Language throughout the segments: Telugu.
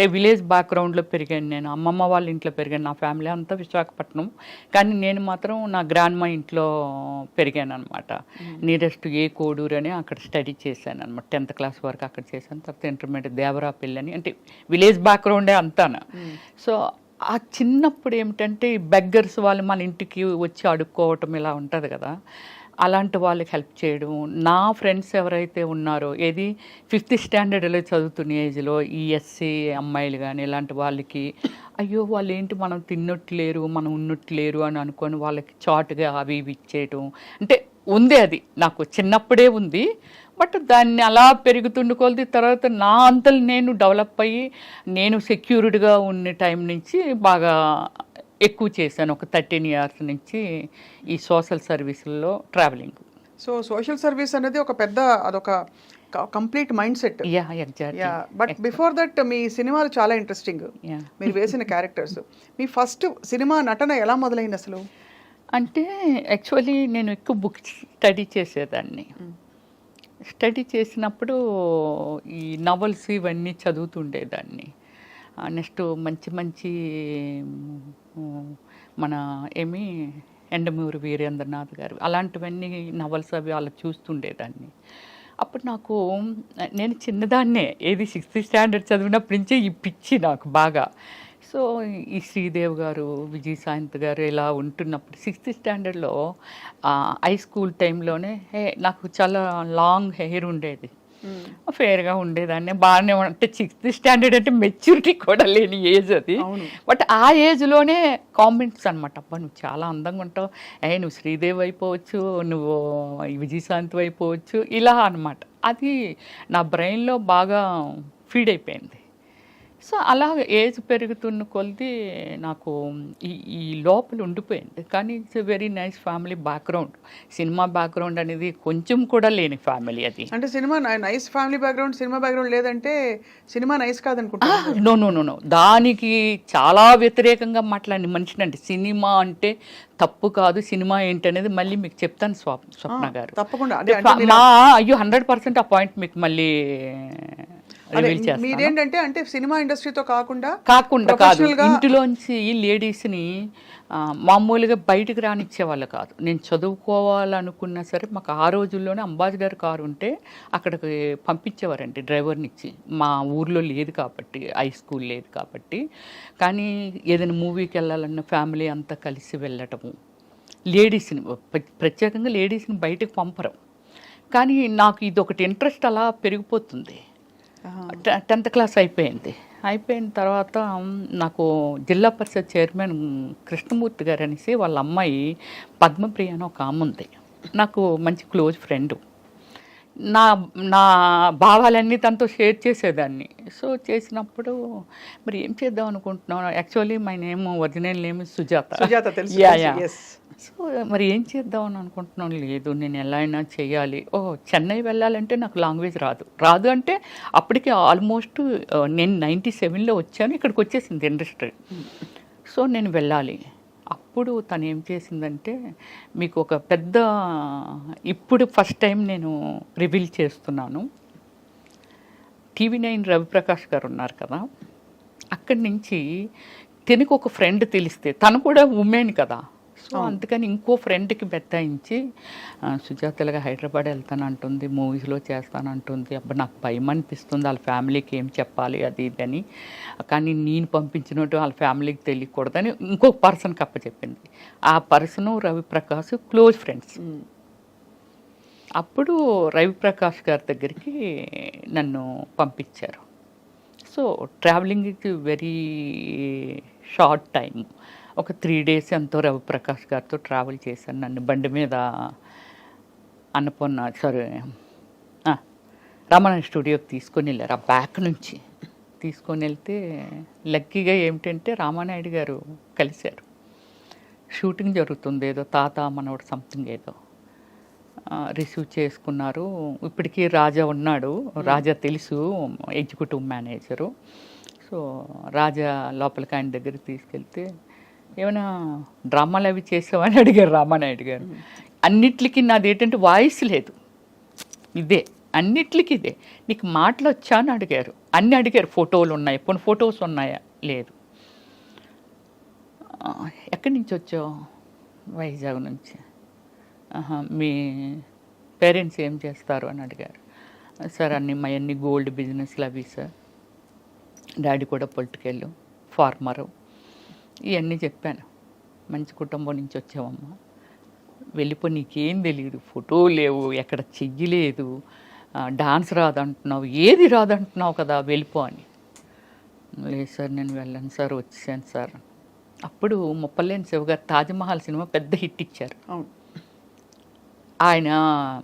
అంటే విలేజ్ బ్యాక్గ్రౌండ్లో పెరిగాను నేను. అమ్మమ్మ వాళ్ళ ఇంట్లో పెరిగాను. నా ఫ్యామిలీ అంతా విశాఖపట్నం, కానీ నేను మాత్రం నా గ్రాండ్ మా ఇంట్లో పెరిగాను అనమాట. నియరెస్ట్ ఏ కోడూరు అని అక్కడ స్టడీ చేశాను అనమాట. 10th క్లాస్ వరకు అక్కడ చేశాను. తర్వాత ఇంటర్మీడియట్ దేవరాపల్లి అని, అంటే విలేజ్ బ్యాక్గ్రౌండే అంతాను. సో ఆ చిన్నప్పుడు ఏమిటంటే ఈ బెగ్గర్స్ వాళ్ళు మన ఇంటికి వచ్చి అడుక్కోవటం ఇలా ఉంటుంది కదా, అలాంటి వాళ్ళకి హెల్ప్ చేయడం. నా ఫ్రెండ్స్ ఎవరైతే ఉన్నారో, ఏది 5th స్టాండర్డ్లో చదువుతున్న ఏజ్లో ఈ ఎస్సీ అమ్మాయిలు కానీ ఇలాంటి వాళ్ళకి, అయ్యో వాళ్ళు ఏంటి మనం తిన్నట్లేరు మనం ఉన్నట్లేరు అని అనుకొని వాళ్ళకి చాటుగా అవి ఇవి ఇచ్చేయటం. అంటే ఉంది, అది నాకు చిన్నప్పుడే ఉంది. బట్ దాన్ని అలా పెరుగుతుండి కొలది తర్వాత నా అంతలు నేను డెవలప్ అయ్యి నేను సెక్యూర్డ్గా ఉన్న టైం నుంచి బాగా ఎక్కువ చేశాను. ఒక 13 years నుంచి ఈ సోషల్ సర్వీసుల్లో ట్రావెలింగ్. సో సోషల్ సర్వీస్ అనేది ఒక పెద్ద, అదొక complete mindset. But before that మీ సినిమాలు చాలా ఇంట్రెస్టింగ్, మీరు వేసిన క్యారెక్టర్స్. మీ ఫస్ట్ సినిమా నటన ఎలా మొదలైంది అసలు? అంటే యాక్చువల్లీ నేను ఎక్కువ బుక్స్ స్టడీ చేసేదాన్ని. స్టడీ చేసినప్పుడు ఈ నవల్స్ ఇవన్నీ చదువుతుండేదాన్ని. నెక్స్ట్ మంచి మంచి మన ఎండమూరి వీరేంద్రనాథ్ గారు అలాంటివన్నీ నవల్స్ అవి అలా చూస్తుండేదాన్ని. అప్పుడు నాకు, నేను చిన్నదాన్నే, ఏది 6th స్టాండర్డ్ చదివినప్పటి నుంచే ఈ పిచ్చి నాకు బాగా. సో ఈ శ్రీదేవ్ గారు, విజయశాంతి గారు ఇలా ఉంటున్నప్పుడు 6th స్టాండర్డ్లో హై స్కూల్ టైంలోనే నాకు చాలా లాంగ్ హెయిర్ ఉండేది, ఫేర్గా ఉండేదాన్ని, బాగానే. అంటే 6th స్టాండర్డ్ అంటే మెచ్యూరిటీ కూడా లేని ఏజ్ అది. బట్ ఆ ఏజ్లోనే కామెంట్స్ అనమాట, అబ్బా నువ్వు చాలా అందంగా ఉంటావు, నువ్వు శ్రీదేవి అయిపోవచ్చు, నువ్వు విజయశాంతి అయిపోవచ్చు, ఇలా అనమాట. అది నా బ్రెయిన్లో బాగా ఫీడ్ అయిపోయింది. సో అలా ఏజ్ పెరుగుతున్న కొలది నాకు ఈ లోపల ఉండిపోయింది. కానీ it's a very nice family background. Cinema background అనేది కొంచెం కూడా లేని ఫ్యామిలీ అది. అంటే cinema nice family background, cinema background లేదంటే సినిమా నైస్ కాదనుకుంటా. నో, దానికి చాలా వ్యతిరేకంగా మాట్లాడిన మనిషిని. అంటే సినిమా అంటే తప్పు కాదు, సినిమా ఏంటనేది మళ్ళీ మీకు చెప్తాను స్వప్న గారు, తప్పకుండా. అయ్యో 100% ఆ పాయింట్ మీకు మళ్ళీ మీరేంటంటే, అంటే సినిమా ఇండస్ట్రీతో కాకుండా కాదు, ఇంటిలోంచి లేడీస్ని మామూలుగా బయటకు రానిచ్చేవాళ్ళు కాదు. నేను చదువుకోవాలనుకున్నా సరే మాకు ఆ రోజుల్లోనే అంబాసిడర్ కారు ఉంటే అక్కడికి పంపించేవారండి డ్రైవర్నిచ్చి. మా ఊర్లో లేదు కాబట్టి, హై స్కూల్ లేదు కాబట్టి. కానీ ఏదైనా మూవీకి వెళ్ళాలన్న ఫ్యామిలీ అంతా కలిసి వెళ్ళటము, లేడీస్ని ప్రత్యేకంగా లేడీస్ని బయటకు పంపరు. కానీ నాకు ఇది ఒకటి ఇంట్రెస్ట్ అలా పెరిగిపోతుంది. 10th క్లాస్ అయిపోయిన తర్వాత నాకు జిల్లా పరిషత్ చైర్మన్ కృష్ణమూర్తి గారు అనేసి వాళ్ళ అమ్మాయి పద్మప్రియ అని ఒక ఆమె ఉంది, నాకు మంచి క్లోజ్ ఫ్రెండు. నా భావాలన్నీ తనతో షేర్ చేసేదాన్ని. సో చేసినప్పుడు మరి ఏం చేద్దాం అనుకుంటున్నాను. Actually my name original name Sujatha. So మరి ఏం చేద్దాం అని అనుకుంటున్నాను. లేదు నేను ఎలా అయినా చేయాలి. చెన్నై వెళ్ళాలంటే నాకు లాంగ్వేజ్ రాదు అంటే అప్పటికి ఆల్మోస్ట్ నేను 97లో వచ్చాను, ఇక్కడికి వచ్చేసింది ఇండస్ట్రీ. సో నేను వెళ్ళాలి. అప్పుడు తను ఏం చేసిందంటే, మీకు ఒక పెద్ద, ఇప్పుడు ఫస్ట్ టైం నేను రివీల్ చేస్తున్నాను, TV9 రవిప్రకాష్ గారు ఉన్నారు కదా, అక్కడి నుంచి తనకు ఒక ఫ్రెండ్ తెలిస్తే, తను కూడా ఉమెన్ కదా, సో అందుకని ఇంకో ఫ్రెండ్కి బెత్తాయించి సుజాతలుగా హైదరాబాద్ వెళ్తానంటుంది, మూవీస్లో చేస్తానంటుంది. అబ్బా నాకు భయం అనిపిస్తుంది, వాళ్ళ ఫ్యామిలీకి ఏం చెప్పాలి అది ఇదని. కానీ నేను పంపించినట్టు వాళ్ళ ఫ్యామిలీకి తెలియకూడదని ఇంకొక పర్సన్కి అప్పచెప్పింది. ఆ పర్సను రవిప్రకాష్ క్లోజ్ ఫ్రెండ్స్. అప్పుడు రవిప్రకాష్ గారి దగ్గరికి నన్ను పంపించారు. So travelling it very short time, ఒక 3 days ఎంతో రవిప్రకాష్ గారితో ట్రావెల్ చేశాను. నన్ను బండి మీద రామానాయుడు స్టూడియోకి తీసుకొని వెళ్ళారు. ఆ బ్యాక్ నుంచి తీసుకొని వెళ్తే లక్కీగా ఏమిటంటే రామానాయుడు గారు కలిశారు. షూటింగ్ జరుగుతుంది, ఏదో తాత మనవడు సంథింగ్ ఏదో రిసీవ్ చేసుకున్నారు. ఇప్పటికీ రాజా ఉన్నాడు, రాజా తెలుసు, ఎగ్జిక్యూటివ్ మేనేజరు. సో రాజా లోపలికి ఆయన దగ్గరికి తీసుకెళ్తే, ఏమైనా డ్రామాలు అవి చేసావని అడిగారు రామానాయుడు గారు. అన్నిట్లకి నాది ఏంటంటే వాయిస్ లేదు, ఇదే అన్నిట్లకి ఇదే. నీకు మాటలు వచ్చా అని అడిగారు. అన్నీ అడిగారు, ఫోటోలు ఉన్నాయి, కొన్ని ఫొటోస్ ఉన్నాయా, లేదు. ఎక్కడి నుంచి వచ్చావు? వైజాగ్ నుంచి. మీ పేరెంట్స్ ఏం చేస్తారు అని అడిగారు. సార్ మా అన్ని గోల్డ్ బిజినెస్లు అవి సార్, డాడీ కూడా పొలిటికల్ ఫార్మరు, ఇవన్నీ చెప్పాను. మంచి కుటుంబం నుంచి వచ్చావమ్మా, వెళ్ళిపో, నీకేం తెలియదు, ఫోటో లేవు, ఎక్కడ చెయ్యలేదు, డాన్స్ రాదంటున్నావు, ఏది రాదంటున్నావు కదా, వెళ్ళిపో అని. లేదు సార్ నేను వెళ్ళను సార్, వచ్చేసాను సార్. అప్పుడు ముప్పలేని శివ గారు తాజ్మహల్ సినిమా పెద్ద హిట్ ఇచ్చారు. ఆయన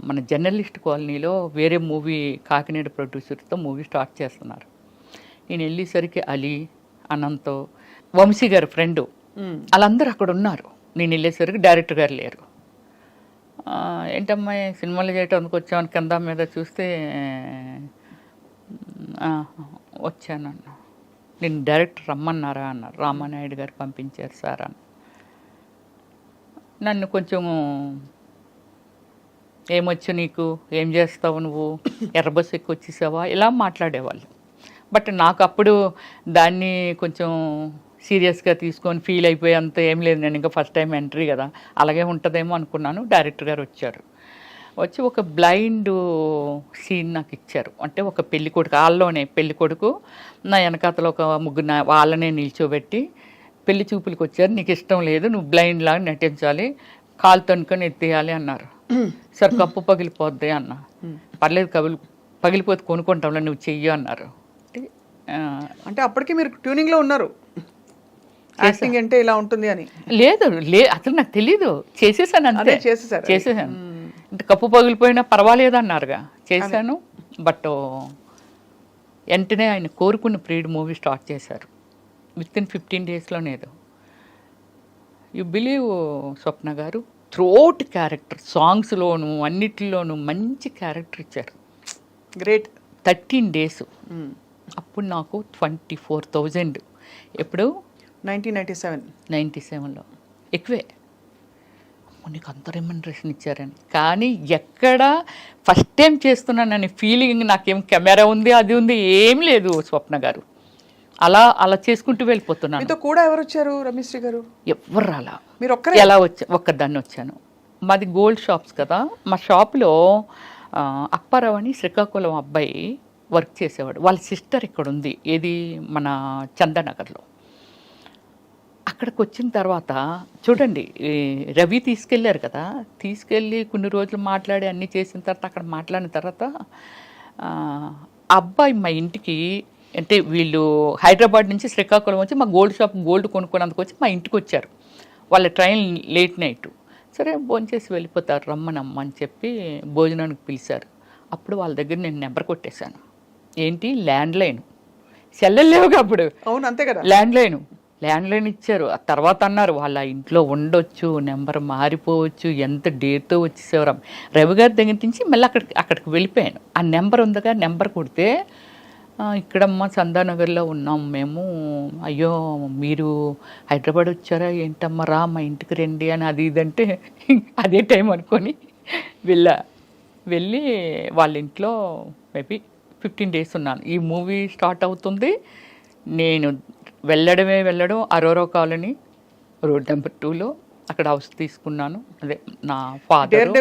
మన జర్నలిస్ట్ కాలనీలో వేరే మూవీ కాకినాడ ప్రొడ్యూసర్తో మూవీ స్టార్ట్ చేస్తున్నారు. నేను వెళ్ళేసరికి అలీ, అనంతో, వంశీ గారు ఫ్రెండు, వాళ్ళందరూ అక్కడ ఉన్నారు. నేను వెళ్ళేసరికి డైరెక్టర్ గారు లేరు. ఏంటమ్మాయి సినిమాలు చేయటానికి వచ్చామని కింద మీద చూస్తే వచ్చానన్న. నేను డైరెక్టర్ రమ్మన్నారా అన్నారు. రామానాయుడు గారు పంపించారు సార్ అని. నన్ను కొంచెం ఏమొచ్చు నీకు, ఏం చేస్తావు నువ్వు, ఎర్రబస్సు ఎక్కువ వచ్చేసావా, ఇలా మాట్లాడేవాళ్ళు. బట్ నాకు అప్పుడు దాన్ని కొంచెం సీరియస్గా తీసుకొని ఫీల్ అయిపోయి అంత ఏం లేదు, నేను ఇంకా ఫస్ట్ టైం ఎంట్రీ కదా, అలాగే ఉంటుందేమో అనుకున్నాను. డైరెక్టర్ గారు వచ్చి ఒక బ్లైండ్ సీన్ నాకు ఇచ్చారు. అంటే ఒక పెళ్లి కొడుకు, వాళ్ళలోనే పెళ్లి కొడుకు, నా వెనకాతలో ఒక ముగ్గురు వాళ్ళనే నిల్చోబెట్టి పెళ్లి చూపులకు వచ్చారు, నీకు ఇష్టం లేదు, నువ్వు బ్లైండ్ లాగా నటించాలి, కాలు తనుకొని ఎత్తేయాలి అన్నారు. సార్ కప్పు పగిలిపోద్ది అన్న. పర్లేదు, పగిలిపోతే కొనుక్కుంటాంలో, నువ్వు చెయ్యి అన్నారు. అంటే అప్పటికి మీరు ట్యూనింగ్లో ఉన్నారు, యాక్టింగ్ అంటే ఇలా ఉంటుంది అని? లేదు, అసలు నాకు తెలీదు, చేసేసాను అంతే. చేసేసాను. అంటే కప్పు పగిలిపోయినా పర్వాలేదు అన్నారుగా, చేశాను. బట్ వెంటనే ఆయన కోరుకున్న ప్రీడ్ మూవీ స్టార్ట్ చేశారు. వితిన్ 15 డేస్లోనేదో. యు బిలీవ్ స్వప్న గారు, త్రోట్ క్యారెక్టర్, సాంగ్స్లోను అన్నిటిలోనూ మంచి క్యారెక్టర్ ఇచ్చారు. గ్రేట్. 13 డేస్. అప్పుడు నాకు 24,000. ఎప్పుడు? 1997లో. ఎక్కువే. నీకు అంత రెమ్యునరేషన్ ఇచ్చారని. కానీ ఎక్కడ ఫస్ట్ టైం చేస్తున్నానని ఫీలింగ్, నాకేం కెమెరా ఉంది, అది ఉంది, ఏం లేదు స్వప్న గారు. అలా చేసుకుంటూ వెళ్ళిపోతున్నాను. మీతో కూడా ఎవరు వచ్చారు రమేశ్రీ గారు? ఎవరు రాలా. మీరు ఒక్కరే? ఎలా ఒక్కదాన్ని వచ్చాను. మాది గోల్డ్ షాప్స్ కదా, మా షాప్లో అప్పారావు అని శ్రీకాకుళం అబ్బాయి వర్క్ చేసేవాడు. వాళ్ళ సిస్టర్ ఇక్కడ ఉంది, ఏది మన చందానగర్లో. అక్కడికి వచ్చిన తర్వాత చూడండి, రవి తీసుకెళ్ళారు కదా, తీసుకెళ్ళి కొన్ని రోజులు మాట్లాడి అన్నీ చేసిన తర్వాత, అక్కడ మాట్లాడిన తర్వాత అబ్బాయి మా ఇంటికి, అంటే వీళ్ళు హైదరాబాద్ నుంచి శ్రీకాకుళం వచ్చి మా గోల్డ్ షాప్ గోల్డ్ కొనుక్కున్నందుకు వచ్చి మా ఇంటికి వచ్చారు. వాళ్ళ ట్రైన్ లేట్ నైట్. సరే భోంచేసి వెళ్ళిపోతారు, రమ్మనమ్మ అని చెప్పి భోజనానికి పిలిచారు. అప్పుడు వాళ్ళ దగ్గర నేను నెంబర్ కొట్టేశాను. ఏంటి? ల్యాండ్లైన్. సెల్లెలు లేవుగా అప్పుడు. అవును, అంతే కదా. ల్యాండ్లైన్ ఇచ్చారు. ఆ తర్వాత అన్నారు వాళ్ళ ఇంట్లో ఉండొచ్చు, నెంబర్ మారిపోవచ్చు, ఎంత డేట్తో వచ్చేసేవారు. రవి గారి దగ్గర నుంచి మళ్ళీ అక్కడికి వెళ్ళిపోయాను. ఆ నెంబర్ ఉందిగా, నెంబర్ కొడితే ఇక్కడమ్మ చందానగర్లో ఉన్నాం మేము, అయ్యో మీరు హైదరాబాద్ వచ్చారా ఏంటమ్మా, రా మా ఇంటికి రండి అని అది ఇదంటే అదే టైం అనుకొని వెళ్ళి వాళ్ళ ఇంట్లో మేబీ 15 డేస్ ఉన్నాను. ఈ మూవీ స్టార్ట్ అవుతుంది, నేను వెళ్ళడం అరోరా కాలనీ రోడ్ నెంబర్ 2లో అక్కడ హౌస్ తీసుకున్నాను. అదే నా ఫాదర్.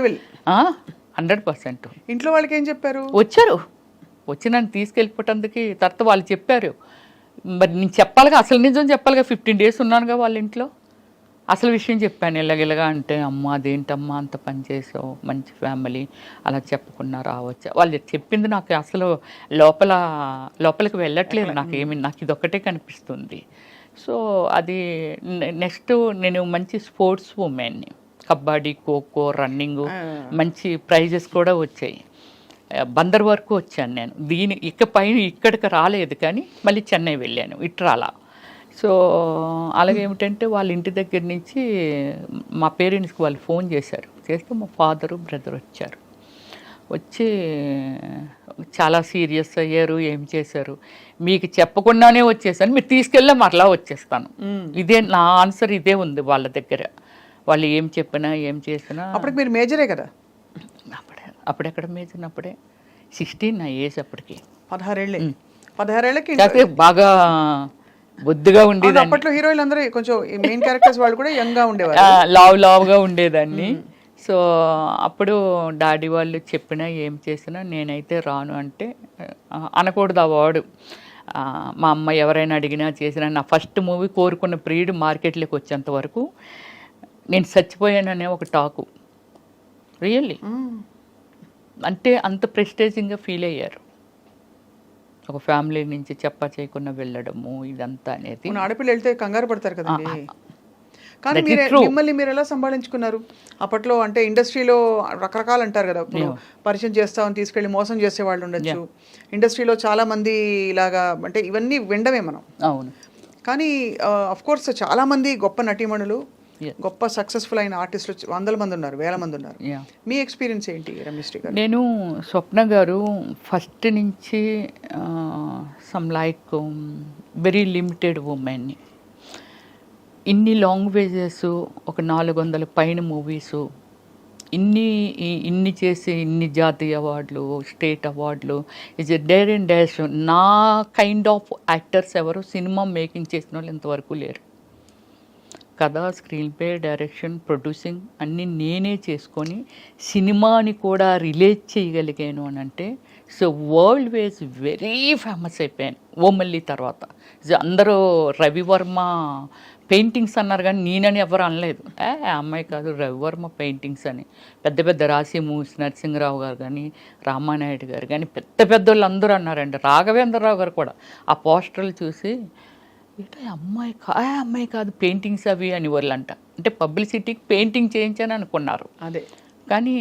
100%. ఇంట్లో వాళ్ళకి ఏం చెప్పారు? వచ్చి నన్ను తీసుకెళ్ళిపోవటానికి తర్వాత వాళ్ళు చెప్పారు. మరి నేను చెప్పాలిగా, అసలు నిజం చెప్పాలిగా, 15 డేస్ ఉన్నానుగా వాళ్ళ ఇంట్లో. అసలు విషయం చెప్పాను, ఇలాగిలాగా అంటే, అమ్మ అదేంటమ్మా అంత పని చేసావు, మంచి ఫ్యామిలీ, అలా చెప్పకుండా రావచ్చా. వాళ్ళు చెప్పింది నాకు అసలు లోపలికి వెళ్ళట్లేదు, నాకు ఇదొక్కటే కనిపిస్తుంది. సో అది నెక్స్ట్ నేను మంచి స్పోర్ట్స్ ఉమెన్ని, కబడ్డీ, ఖోఖో, రన్నింగ్, మంచి ప్రైజెస్ కూడా వచ్చాయి. బందర్ వరకు వచ్చాను నేను. ఇక్కడికి రాలేదు, కానీ మళ్ళీ చెన్నై వెళ్ళాను, ఇట్రాలా. సో అలాగే ఏమిటంటే వాళ్ళ ఇంటి దగ్గర నుంచి మా పేరెంట్స్కి వాళ్ళు ఫోన్ చేశారు. చేస్తే మా ఫాదరు బ్రదర్ వచ్చి చాలా సీరియస్ అయ్యారు. ఏం చేశారు, మీకు చెప్పకుండానే వచ్చేసాను, మీరు తీసుకెళ్ళా మరలా వచ్చేస్తాను. ఇదే నా ఆన్సర్, ఇదే ఉంది వాళ్ళ దగ్గర. వాళ్ళు ఏం చెప్పినా ఏం చేసినా. అప్పటికి మీరు మేజరే కదా? అప్పుడెక్కడ మేజర్, అప్పుడే 16 నా ఏజ్, అప్పటికి 16 ఏళ్ళే. 16 ఏళ్ళకి కాకపోతే బాగా బొద్దుగా ఉండేదాన్ని, అప్పట్లో హీరోయిన్లు అందరూ కొంచెం మెయిన్ క్యారెక్టర్స్ వాళ్ళు కూడా యంగ్ గా ఉండేవారు. లావుగా ఉండేదాన్ని. సో అప్పుడు డాడీ వాళ్ళు చెప్పినా ఏం చేసినా నేనైతే రాను అంటే అనకూడదు ఆ వాడు. మా అమ్మ ఎవరైనా అడిగినా చేసినా నా ఫస్ట్ మూవీ కోరుకున్న ప్రియుడు మార్కెట్లోకి వచ్చేంత వరకు నేను చచ్చిపోయాననే ఒక టాకు. రియల్లీ అంటే అంత ప్రెస్టేజింగ్గా ఫీల్ అయ్యారు. ఒక ఫ్యామిలీ నుంచి చేయకుండా వెళ్ళడము ఇదంతా అనేది. ఆడపిల్ల వెళ్తే కంగారు పడతారు కదండి. కానీ మిమ్మల్ని మీరు ఎలా సంభాళించుకున్నారు అప్పట్లో? అంటే ఇండస్ట్రీలో రకరకాలు అంటారు కదా, ఇప్పుడు పరిచయం చేస్తామని తీసుకెళ్ళి మోసం చేసే వాళ్ళు ఉండొచ్చు. ఇండస్ట్రీలో చాలా మంది ఇలాగా, అంటే ఇవన్నీ వినడమే మనం. అవును. కానీ అఫ్ కోర్స్ చాలా మంది గొప్ప నటీమణులు, గొప్ప సక్సెస్ఫుల్ అయిన ఆర్టిస్టులు వందల మంది ఉన్నారు, వేల మంది ఉన్నారు. మీ ఎక్స్పీరియన్స్ ఏంటి రమేశ్రీ గారు? నేను స్వప్న గారు ఫస్ట్ నుంచి సమ్ లైక్ వెరీ లిమిటెడ్ ఉమెన్ని, ఇన్ని లాంగ్వేజెస్, ఒక 400 పైన మూవీసు, ఇన్ని చేసి ఇన్ని జాతీయ అవార్డులు, స్టేట్ అవార్డులు, is a dare and dash. నా కైండ్ ఆఫ్ యాక్టర్స్ ఎవరు సినిమా మేకింగ్ చేసిన వాళ్ళు ఇంతవరకు లేరు. కథ, స్క్రీన్ ప్లే, డైరెక్షన్, ప్రొడ్యూసింగ్ అన్నీ నేనే చేసుకొని సినిమాని కూడా రిలేట్ చేయగలిగాను అని అంటే, so world wise very famous అయిపోయాను ఓమల్లి తర్వాత. అందరూ రవివర్మ పెయింటింగ్స్ అన్నారు కానీ నేనని ఎవరు అనలేదు. అమ్మాయి కాదు రవివర్మ పెయింటింగ్స్ అని. పెద్ద పెద్ద రాసి మూవీస్ నరసింహరావు గారు కానీ, రామానాయుడు గారు కానీ, పెద్ద వాళ్ళు అందరూ అన్నారండి. రాఘవేంద్రరావు గారు కూడా ఆ పోస్టర్లు చూసి ఇట్లా అమ్మాయి కాదు పెయింటింగ్స్ అవి అని వాళ్ళంట. అంటే పబ్లిసిటీకి పెయింటింగ్ చేయించని అనుకున్నారు. అదే కానీ